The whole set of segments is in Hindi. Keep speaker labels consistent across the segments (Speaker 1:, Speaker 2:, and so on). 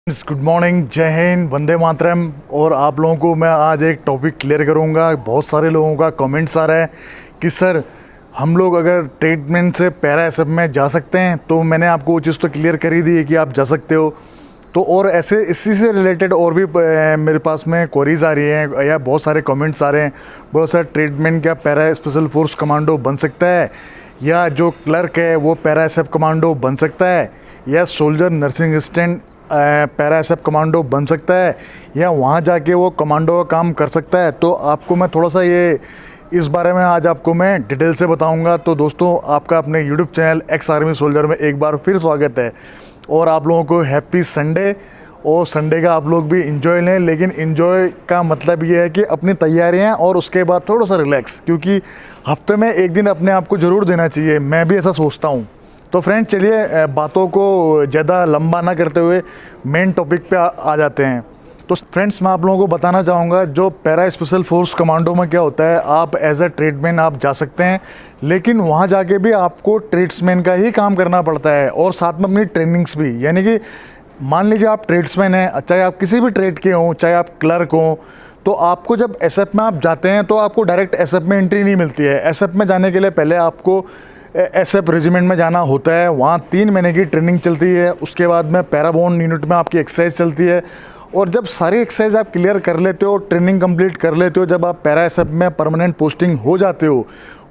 Speaker 1: गुड मॉर्निंग, जय हिंद, वंदे मातरम। और आप लोगों को मैं आज एक टॉपिक क्लियर करूंगा। बहुत सारे लोगों का कमेंट्स आ रहा है कि सर हम लोग अगर ट्रीटमेंट से पैरा एसएफ में जा सकते हैं, तो मैंने आपको वो चीज़ तो क्लियर कर ही दी है कि आप जा सकते हो। तो और ऐसे इसी से रिलेटेड और भी मेरे पास में क्वेरीज आ रही हैं या बहुत सारे कमेंट्स आ रहे हैं। बहुत सारे ट्रीटमेंट क्या पैरा स्पेशल फोर्स कमांडो बन सकता है, या जो क्लर्क है वो पैरा एसएफ कमांडो बन सकता है, या soldier nursing assistant para SF commando बन सकता है, या वहाँ जाके वो कमांडो का काम कर सकता है। तो आपको मैं थोड़ा सा ये इस बारे में आज आपको मैं डिटेल से बताऊंगा। तो दोस्तों, आपका अपने YouTube channel ex army soldier में एक बार फिर स्वागत है। और आप लोगों को हैप्पी संडे। और संडे का आप लोग भी इंजॉय लें, लेकिन इंजॉय का मतलब ये है कि अपनी तैयारियां और उसके बाद थोड़ा सा रिलैक्स, क्योंकि हफ्ते में एक दिन अपने आप को ज़रूर देना चाहिए। मैं भी ऐसा सोचता हूँ। तो फ्रेंड्स, चलिए बातों को ज़्यादा लंबा ना करते हुए मेन टॉपिक पे आ जाते हैं। तो फ्रेंड्स, मैं आप लोगों को बताना चाहूँगा जो पैरा स्पेशल फोर्स कमांडो में क्या होता है। आप एज अ ट्रेडमैन आप जा सकते हैं, लेकिन वहाँ जाके भी आपको ट्रेड्समैन का ही काम करना पड़ता है और साथ में अपनी ट्रेनिंग्स भी। यानी कि मान लीजिए आप ट्रेड्समैन हैं, चाहे आप किसी भी ट्रेड के हों, चाहे आप क्लर्क हों, तो आपको जब एसएफ में आप जाते हैं तो आपको डायरेक्ट एसएफ में एंट्री नहीं मिलती है। एसएफ में जाने के लिए पहले आपको एसएफ रेजिमेंट में जाना होता है। वहाँ 3 महीने की ट्रेनिंग चलती है। उसके बाद में पैराबोन यूनिट में आपकी एक्सरसाइज चलती है। और जब सारी एक्सरसाइज आप क्लियर कर लेते हो, ट्रेनिंग कंप्लीट कर लेते हो, जब आप पैरा एसएफ में परमानेंट पोस्टिंग हो जाते हो,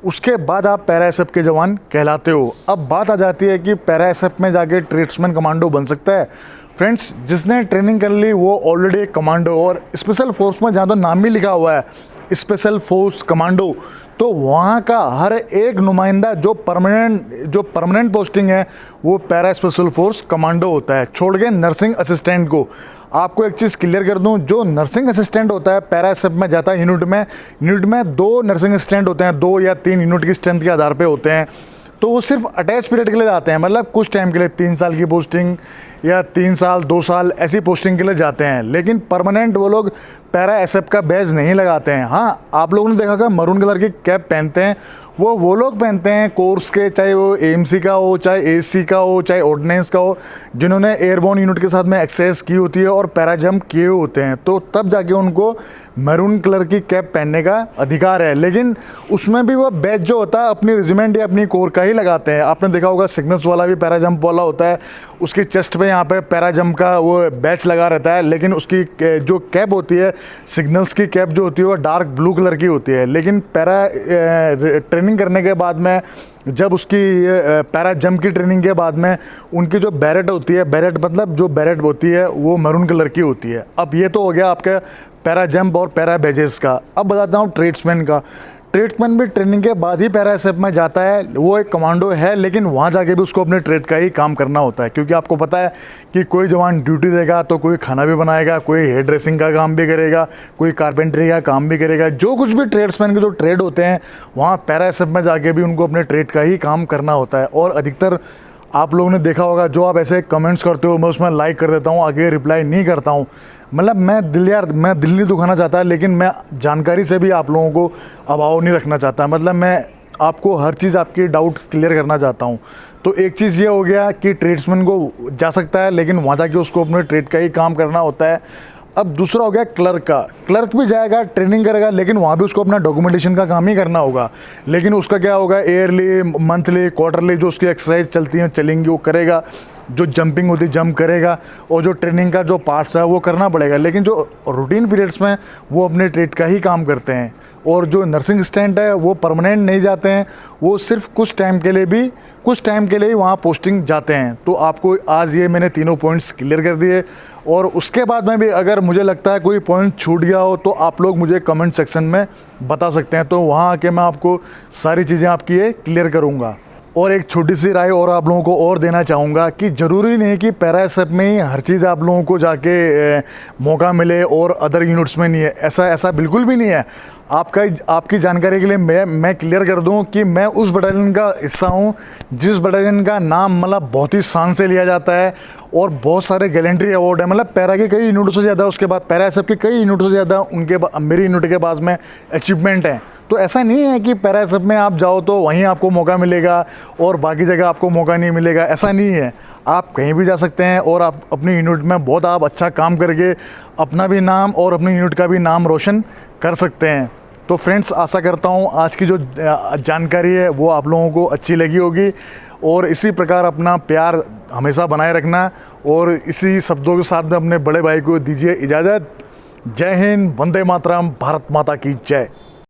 Speaker 1: उसके बाद आप पैरा एसएफ के जवान कहलाते हो। अब बात आ जाती है कि पैरा एसएफ में जाके ट्रेड्समैन कमांडो बन सकता है। फ्रेंड्स, जिसने ट्रेनिंग कर ली वो ऑलरेडी कमांडो, और स्पेशल फोर्स में जहाँ तो नाम भी लिखा हुआ है स्पेशल फोर्स कमांडो, तो वहाँ का हर एक नुमाइंदा जो परमानेंट पोस्टिंग है वो पैरा स्पेशल फोर्स कमांडो होता है, छोड़ के नर्सिंग असिस्टेंट को। आपको एक चीज़ क्लियर कर दूं, जो नर्सिंग असिस्टेंट होता है पैरा एसएफ में जाता है यूनिट में 2 नर्सिंग असिस्टेंट होते हैं, 2 या 3 यूनिट की स्ट्रेंथ के आधार पे होते हैं। तो वो सिर्फ अटैच पीरियड के लिए जाते हैं, मतलब कुछ टाइम के लिए, 3 साल की पोस्टिंग या 3 साल 2 साल ऐसी पोस्टिंग के लिए जाते हैं। लेकिन परमानेंट वो लोग पैरा एसएफ का बैज नहीं लगाते हैं। हाँ, आप लोगों ने देखा होगा मरून कलर की कैप पहनते हैं, वो लोग पहनते हैं कोर्स के, चाहे वो एएमसी का हो, चाहे एएससी का हो, चाहे ऑर्डिनेंस का हो, जिन्होंने एयरबोर्न यूनिट के साथ में एक्सरसाइज की होती है और पैरा जंप किए होते हैं। तो तब जाके उनको मैरून कलर की कैप पहनने का अधिकार है। लेकिन उसमें भी वो बैच जो होता है अपनी रेजिमेंट या अपनी कोर का ही लगाते हैं। आपने देखा होगा सिग्नल्स वाला भी पैरा जंप वाला होता है, उसकी चेस्ट पे यहाँ पे पैरा जंप का वो बैच लगा रहता है। लेकिन उसकी जो कैप होती है, सिग्नल्स की कैप जो होती है वो डार्क ब्लू कलर की होती है। लेकिन पैरा ट्रेनिंग करने के बाद में, जब उसकी पैरा जंप की ट्रेनिंग के बाद में, उनकी जो बैरेट होती है, बैरेट मतलब जो बैरेट होती है वो मैरून कलर की होती है। अब ये तो हो गया आपका पैरा जंप और पैरा बैजेस का। अब बताता हूँ ट्रेड्समैन का। ट्रेड्समैन भी ट्रेनिंग के बाद ही पैरा एसएफ में जाता है। वो एक कमांडो है, लेकिन वहाँ जाके भी उसको अपने ट्रेड का ही काम करना होता है, क्योंकि आपको पता है कि कोई जवान ड्यूटी देगा तो कोई खाना भी बनाएगा, कोई हेयर ड्रेसिंग का काम भी करेगा, कोई कारपेंटरी का काम भी करेगा। जो कुछ भी ट्रेड्समैन के जो ट्रेड होते हैं, वहाँ पैरा एसएफ में जाके भी उनको अपने ट्रेड का ही काम करना होता है। और अधिकतर आप लोगों ने देखा होगा, जो आप ऐसे कमेंट्स करते हो मैं उसमें लाइक कर देता हूँ, आगे रिप्लाई नहीं करता हूँ। मतलब मैं दिल नहीं दुखाना चाहता, लेकिन मैं जानकारी से भी आप लोगों को अभाव नहीं रखना चाहता। मतलब मैं आपको हर चीज़ आपकी डाउट क्लियर करना चाहता हूँ। तो एक चीज़ ये हो गया कि ट्रेड्समैन को जा सकता है, लेकिन वहाँ जाके उसको अपने ट्रेड का ही काम करना होता है। अब दूसरा हो गया क्लर्क का। क्लर्क भी जाएगा, ट्रेनिंग करेगा, लेकिन वहाँ भी उसको अपना डॉक्यूमेंटेशन का काम ही करना होगा। लेकिन उसका क्या होगा, ईयरली, मंथली, क्वार्टरली जो उसकी एक्सरसाइज चलती हैं चलेंगी वो करेगा, जो जंपिंग होती है जंप करेगा, और जो ट्रेनिंग का जो पार्ट्स है वो करना पड़ेगा। लेकिन जो रूटीन पीरियड्स में वो अपने ट्रेड का ही काम करते हैं। और जो नर्सिंग असिस्टेंट है वो परमानेंट नहीं जाते हैं, वो सिर्फ कुछ टाइम के लिए ही वहाँ पोस्टिंग जाते हैं। तो आपको आज ये मैंने तीनों पॉइंट्स क्लियर कर दिए। और उसके बाद में भी अगर मुझे लगता है कोई पॉइंट छूट गया हो, तो आप लोग मुझे कमेंट सेक्शन में बता सकते हैं। तो वहाँ आके मैं आपको सारी चीज़ें आपकी ये क्लियर करूँगा। और एक छोटी सी राय और आप लोगों को और देना चाहूँगा कि ज़रूरी नहीं कि पैरा एसएफ में ही हर चीज़ आप लोगों को जाके मौका मिले और अदर यूनिट्स में नहीं है। ऐसा बिल्कुल भी नहीं है। आपकी जानकारी के लिए मैं क्लियर कर दूं कि मैं उस बटालियन का हिस्सा हूं जिस बटालियन का नाम मतलब बहुत ही शान से लिया जाता है और बहुत सारे गैलेंट्री अवार्ड है। मतलब पैरा के कई यूनिटों से ज़्यादा, उसके बाद पैरा एसएफ के कई यूनिटों से ज़्यादा मेरी यूनिट के पास में अचीवमेंट है। तो ऐसा नहीं है कि पैरा एसएफ में आप जाओ तो वहीं आपको मौका मिलेगा और बाकी जगह आपको मौका नहीं मिलेगा, ऐसा नहीं है। आप कहीं भी जा सकते हैं और आप अपनी यूनिट में बहुत आप अच्छा काम करके अपना भी नाम और अपनी यूनिट का भी नाम रोशन कर सकते हैं। तो फ्रेंड्स, आशा करता हूँ आज की जो जानकारी है वो आप लोगों को अच्छी लगी होगी, और इसी प्रकार अपना प्यार हमेशा बनाए रखना। और इसी शब्दों के साथ में अपने बड़े भाई को दीजिए इजाज़त। जय हिंद, वंदे मातरम, भारत माता की जय।